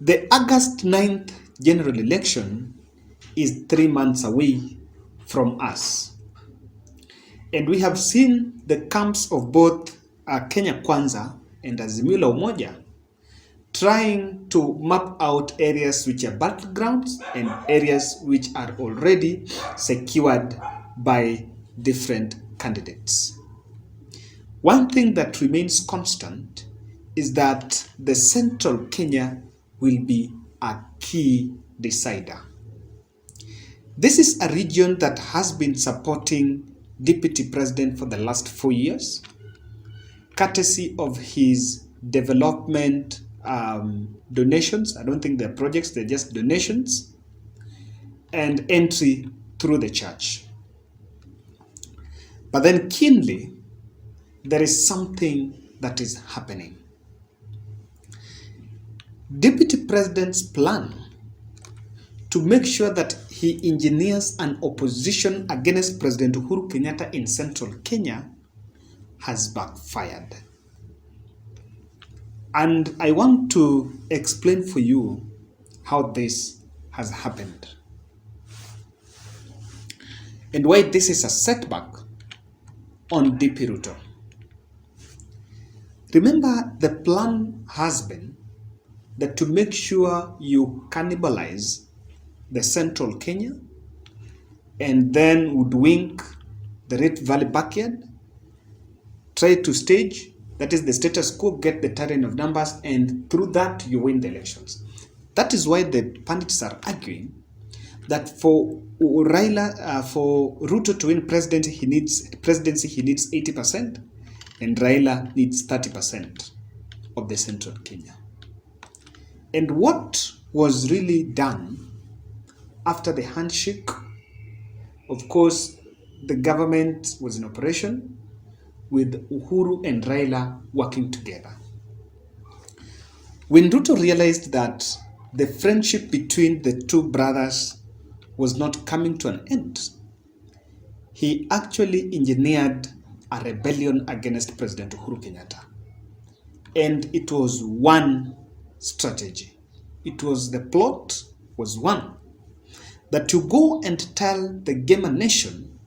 The August 9th general election is 3 months away from us. And we have seen the camps of both Kenya Kwanza and Azimio la Umoja trying to map out areas which are battlegrounds and areas which are already secured by different candidates. One thing that remains constant is that the Central Kenya will be a key decider. This is a region that has been supporting Deputy President for the last 4 years, courtesy of his development donations. I don't think they're projects, they're just donations, and entry through the church. But then keenly, there is something that is happening. Deputy President's plan to make sure that he engineers an opposition against President Uhuru Kenyatta in Central Kenya has backfired. And I want to explain for you how this has happened and why this is a setback on DP RUTO. Remember, the plan has been that to make sure you cannibalize the Central Kenya and then woodwink the Rift Valley backyard, try to stage, that is the status quo, get the terrain of numbers, and through that you win the elections. That is why the pundits are arguing that for Raila, for Ruto to win presidency, he needs 80%, and Raila needs 30% of the Central Kenya. And what was really done after the handshake, of course, the government was in operation with Uhuru and Raila working together. When Ruto realized that the friendship between the two brothers was not coming to an end, he actually engineered a rebellion against President Uhuru Kenyatta. And it was one strategy. It was the plot was one, that you go and tell the gamer nation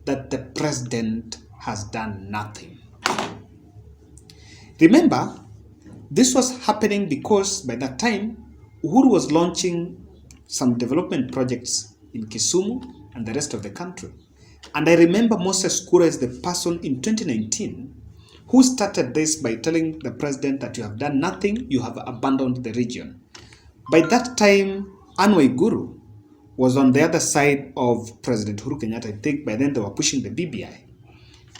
that the president has done nothing. Remember, this was happening because by that time, Uhuru was launching some development projects in Kisumu and the rest of the country. And I remember Moses Kura is the person in 2019 who started this by telling the president that you have done nothing, you have abandoned the region. By that time, Anne Waiguru was on the other side of President Uhuru Kenyatta. I think by then they were pushing the BBI.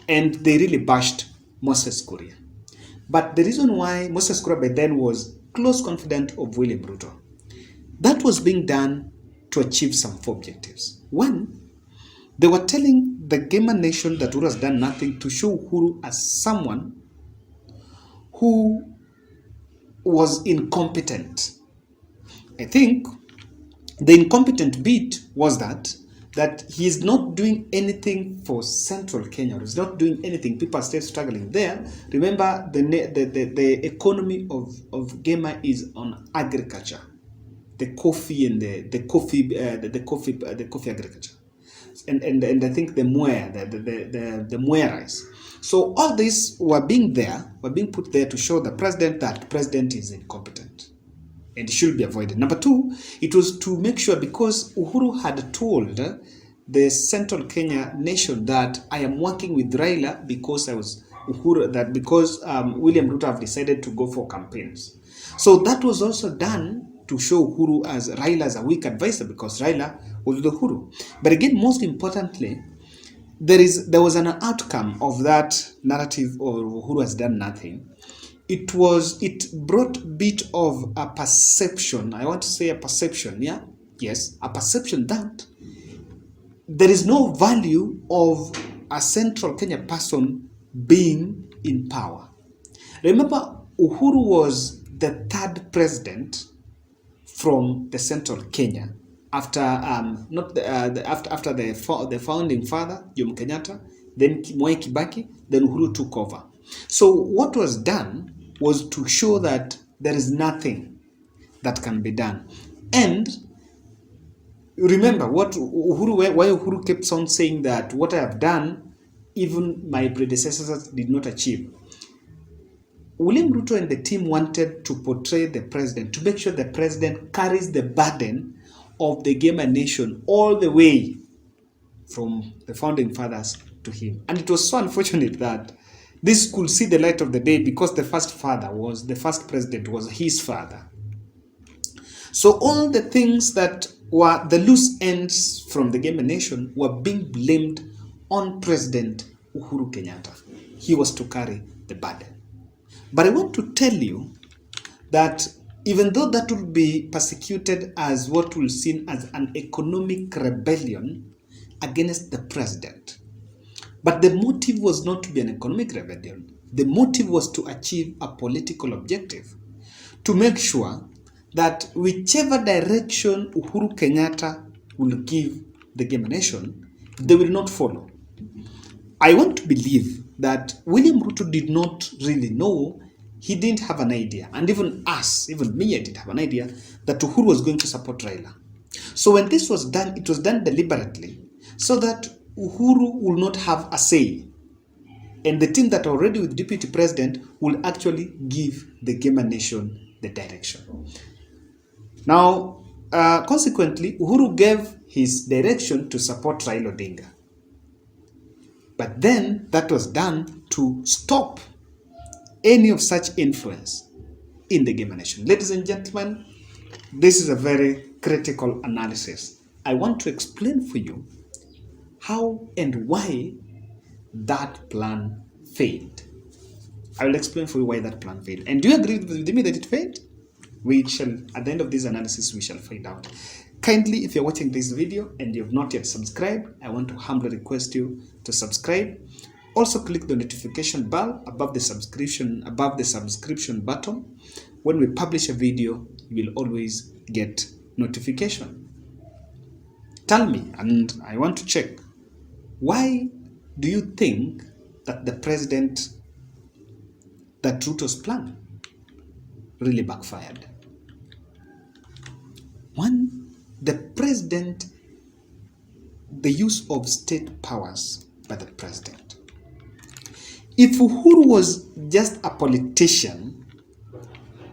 And they really bashed Moses Kuria. But the reason why Moses Kuria by then was close confidant of William Ruto, that was being done to achieve some 4 objectives. One, they were telling the gamer nation that Uhuru has done nothing to show Uhuru as someone who was incompetent. I think the incompetent bit was that he is not doing anything for Central Kenya. He's not doing anything. People are still struggling there. Remember, the economy of Gema is on agriculture, the coffee and the coffee agriculture, and I think the moya rice. So all these were being put there to show the president that the president is incompetent and should be avoided. Number 2, it was to make sure, because Uhuru had told the Central Kenya nation that I am working with Raila because William Ruto have decided to go for campaigns. So that was also done to show Uhuru as Raila as a weak advisor, because Raila was with Uhuru. But again, most importantly, there was an outcome of that narrative of Uhuru has done nothing. It brought a bit of a perception. I want to say a perception, yeah? Yes, a perception that there is no value of a Central Kenya person being in power. Remember, Uhuru was the 3rd president from the Central Kenya after the founding father, Jomo Kenyatta, then Mwai Kibaki, then Uhuru took over. So what was done was to show that there is nothing that can be done. And remember what why Uhuru kept on saying that what I have done, even my predecessors did not achieve. William Ruto and the team wanted to portray the president, to make sure the president carries the burden of the Gamer Nation all the way from the founding fathers to him. And it was so unfortunate that this could see the light of the day because the first president was his father. So all the things that were the loose ends from the Gamer Nation were being blamed on President Uhuru Kenyatta. He was to carry the burden. But I want to tell you that even though that will be persecuted as what will be seen as an economic rebellion against the president, but the motive was not to be an economic rebellion. The motive was to achieve a political objective, to make sure that whichever direction Uhuru Kenyatta will give the Gamer Nation, they will not follow. I want to believe that William Ruto did not really know. He didn't have an idea. And even me, I didn't have an idea that Uhuru was going to support Raila. So when this was done, it was done deliberately so that Uhuru will not have a say. And the team that are already with Deputy President will actually give the Gamer Nation the direction. Now, consequently, Uhuru gave his direction to support Raila Odinga. But then that was done to stop any of such influence in the Gamer Nation. Ladies and gentlemen, this is a very critical analysis. I want to explain for you how and why that plan failed. I will explain for you why that plan failed. And do you agree with me that it failed? We shall, at the end of this analysis, we shall find out. Kindly, if you're watching this video and you have not yet subscribed, I want to humbly request you to subscribe. Also click the notification bell above the subscription button. When we publish a video, you will always get notification. Tell me, and I want to check, why do you think that that Ruto's plan really backfired? One, the president, the use of state powers by the president. If Uhuru was just a politician,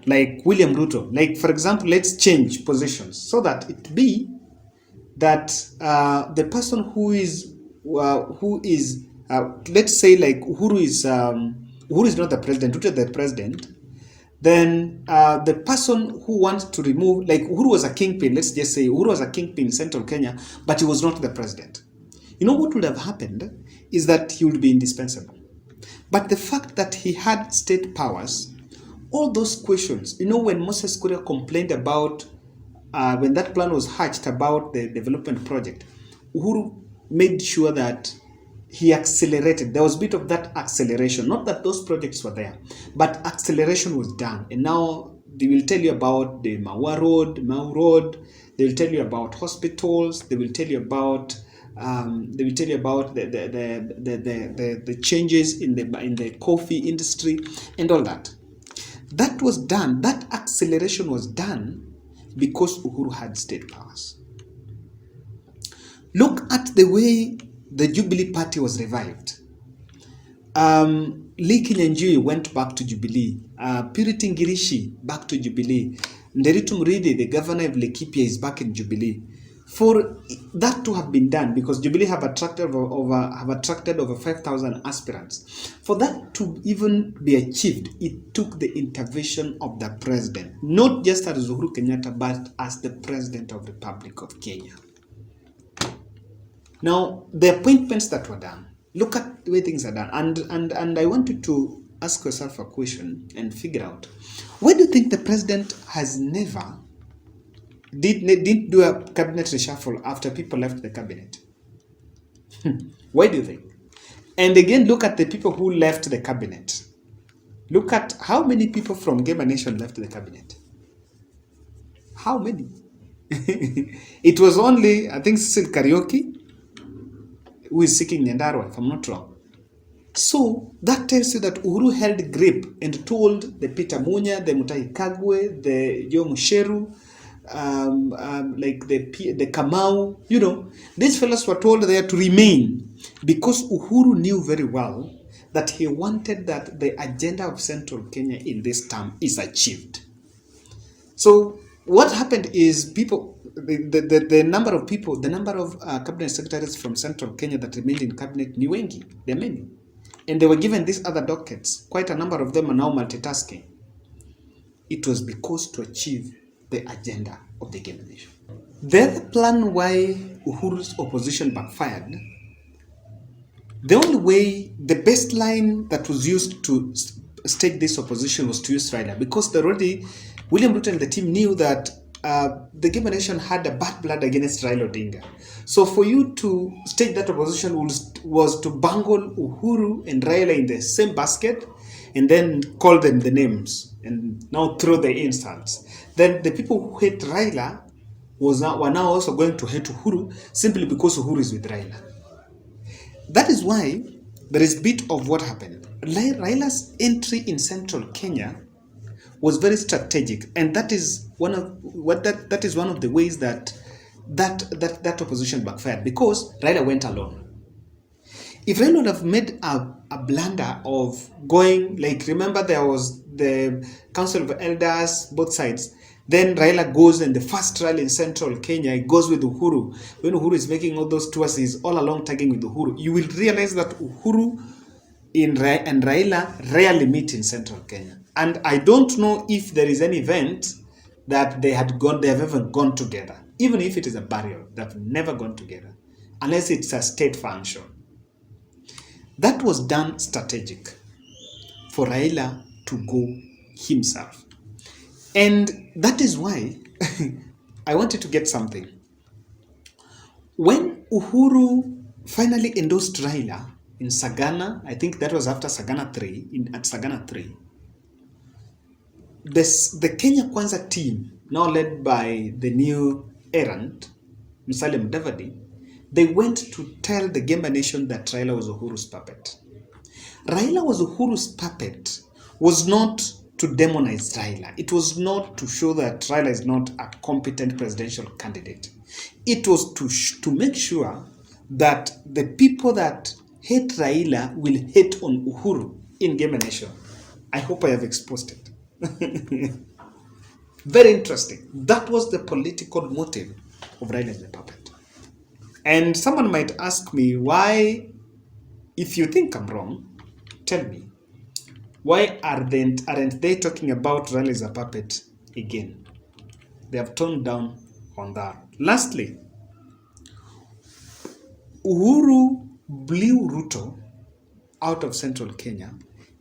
like William Ruto, like for example, let's change positions so that it be that the person who is let's say like Uhuru is not the president, Ruto is the president, then the person who wants to remove, like Uhuru was a kingpin, let's just say Uhuru was a kingpin in Central Kenya, but he was not the president. You know what would have happened is that he would be indispensable. But the fact that he had state powers, all those questions, you know, when Moses Kuria complained about, when that plan was hatched about the development project, Uhuru made sure that he accelerated. There was a bit of that acceleration. Not that those projects were there, but acceleration was done. And now they will tell you about the Mau Road. They will tell you about hospitals. They will tell you about the changes in the coffee industry and all that. That was done. That acceleration was done because Uhuru had state powers. Look at the way the Jubilee Party was revived. Lee Kinyanjui went back to Jubilee. Purity Ngirishi back to Jubilee. Nderitu Muridi, the governor of Laikipia, is back in Jubilee. For that to have been done, because Jubilee have attracted over 5,000 aspirants, for that to even be achieved, it took the intervention of the president, not just as Uhuru Kenyatta, but as the president of the Republic of Kenya. Now, the appointments that were done, look at the way things are done, and I want you to ask yourself a question and figure out, why do you think the president has never didn't do a cabinet reshuffle after people left the cabinet? Why do you think? And again, look at the people who left the cabinet. Look at how many people from Gamer Nation left the cabinet. How many? It was only, I think, Cecil Karaoke, who is seeking Nyandarua, if I'm not wrong. So that tells you that Uhuru held grip and told the Peter Munya, the Mutahi Kagwe, the Joe Musheru, like the Kamau, these fellows were told there to remain because Uhuru knew very well that he wanted that the agenda of Central Kenya in this term is achieved. So what happened is the number of people, the number of cabinet secretaries from Central Kenya that remained in cabinet ni wengi, there are many. And they were given these other dockets. Quite a number of them are now multitasking. It was because to achieve the agenda of the Kenya nation. The other plan why Uhuru's opposition backfired, the only way, the best line that was used to stake this opposition was to use Raila, because already William Ruto and the team knew that the Kenya nation had a bad blood against Raila Odinga. So for you to stake that opposition was to bungle Uhuru and Raila in the same basket and then call them the names and now throw the insults. Then the people who hate Raila were now also going to hate Uhuru simply because Uhuru is with Raila. That is why there is a bit of what happened. Raila's entry in Central Kenya was very strategic, and that is one of the ways that opposition backfired, because Raila went alone. If Raila would have made a blunder of going, like, remember there was the Council of Elders, both sides. Then Raila goes, and the first rally in Central Kenya, he goes with Uhuru. When Uhuru is making all those tours, he's all along tagging with Uhuru. You will realize that Uhuru and Raila rarely meet in Central Kenya. And I don't know if there is an event that they have ever gone together. Even if it is a burial, they've never gone together, unless it's a state function. That was done strategic for Raila to go himself. And that is why I wanted to get something. When Uhuru finally endorsed Raila in Sagana, I think that was after Sagana 3, at Sagana 3, the Kenya Kwanza team, now led by the new errant, Musalia Mudavadi, they went to tell the Gemba nation that Raila was Uhuru's puppet. Raila was Uhuru's puppet was not to demonize Raila. It was not to show that Raila is not a competent presidential candidate. It was to make sure that the people that hate Raila will hate on Uhuru in Gemba nation. I hope I have exposed it. Very interesting. That was the political motive of Raila as the puppet. And someone might ask me, why, if you think I'm wrong, tell me, why aren't they talking about Raila as a puppet again? They have toned down on that. Lastly, Uhuru blew RUTO out of Central Kenya,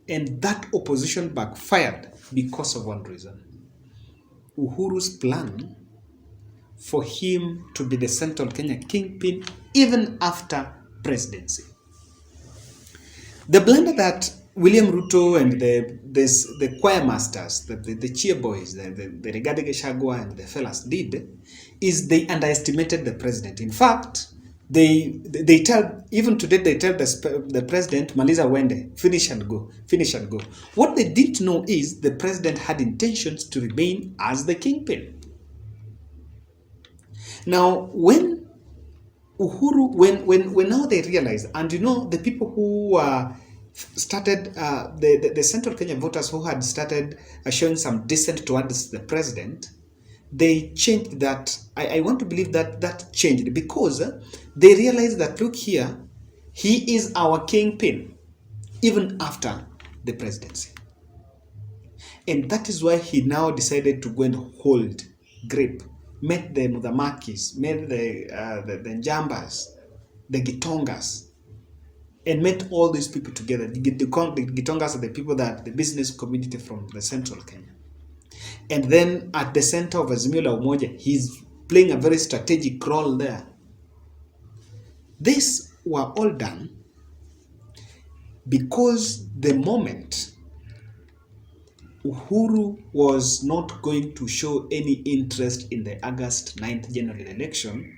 and that opposition backfired because of one reason. Uhuru's plan for him to be the Central Kenya kingpin even after presidency. The blunder that William Ruto and the choir masters, the cheer boys, the Rigathi Gachagua and the fellas did, is they underestimated the president. In fact, they tell, even today they tell the president, Maliza Wende, finish and go. What they didn't know is the president had intentions to remain as the kingpin. Now, when Uhuru, when now they realize, and the people who started, the Central Kenya voters who had started showing some dissent towards the president, they changed that. I want to believe that changed, because they realized that, look here, he is our kingpin even after the presidency. And that is why he now decided to go and hold grip, met the Mudhamakis, met the Njambas, the Gitongas, and met all these people together. The Gitongas are the people that the business community from the Central Kenya. And then at the center of Azimio la Umoja, he's playing a very strategic role there. These were all done because the moment Uhuru was not going to show any interest in the August 9th general election,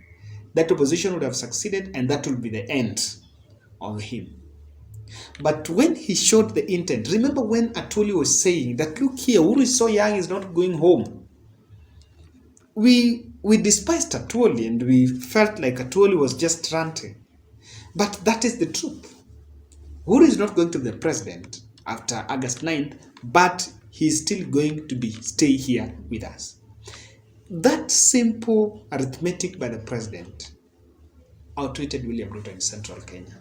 that opposition would have succeeded, and that would be the end of him. But when he showed the intent, remember when Atwoli was saying that, look here, Uhuru is so young, he's not going home. We despised Atwoli and we felt like Atwoli was just ranting. But that is the truth. Uhuru is not going to be the president after August 9th, but he's still going to stay here with us. That simple arithmetic by the president outwitted William Ruto in Central Kenya.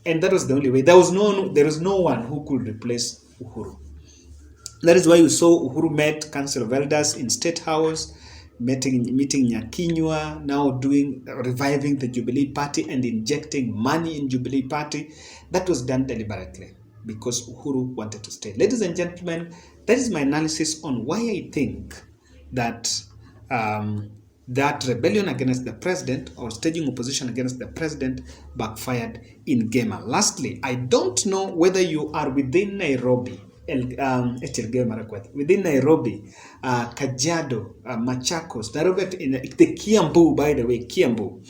And that was the only way. There was no one who could replace Uhuru. That is why you saw Uhuru met Council of Elders in State House, meeting Nyakinywa, now reviving the Jubilee Party and injecting money in Jubilee Party. That was done deliberately because Uhuru wanted to stay. Ladies and gentlemen, that is my analysis on why I think that that rebellion against the president or staging opposition against the president backfired in Gema. Lastly, I don't know whether you are within Nairobi, within Nairobi, Kajiado, Machakos, Nairobi, in the Kiambu, by the way, Kiambu,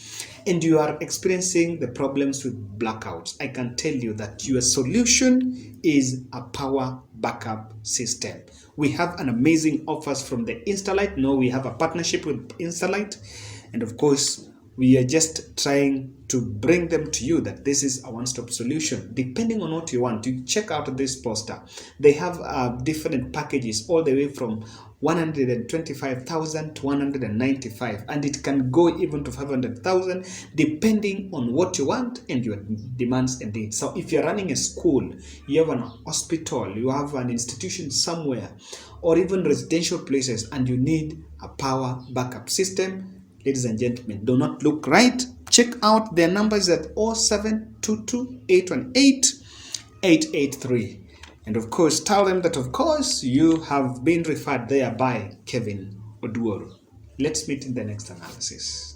and you are experiencing the problems with blackouts. I can tell you that your solution is a power backup system. We have an amazing offers from the Instalight. Now we have a partnership with Instalight, and of course we are just trying to bring them to you that this is a one-stop solution. Depending on what you want, you check out this poster. They have different packages all the way from 125,000 to 195, and it can go even to 500,000 depending on what you want and your demands and needs. So if you're running a school, you have an hospital, you have an institution somewhere, or even residential places, and you need a power backup system, ladies and gentlemen, do not look right. Check out their numbers at 0722 818 883. And of course, tell them that, of course, you have been referred there by Kevin Oduor. Let's meet in the next analysis.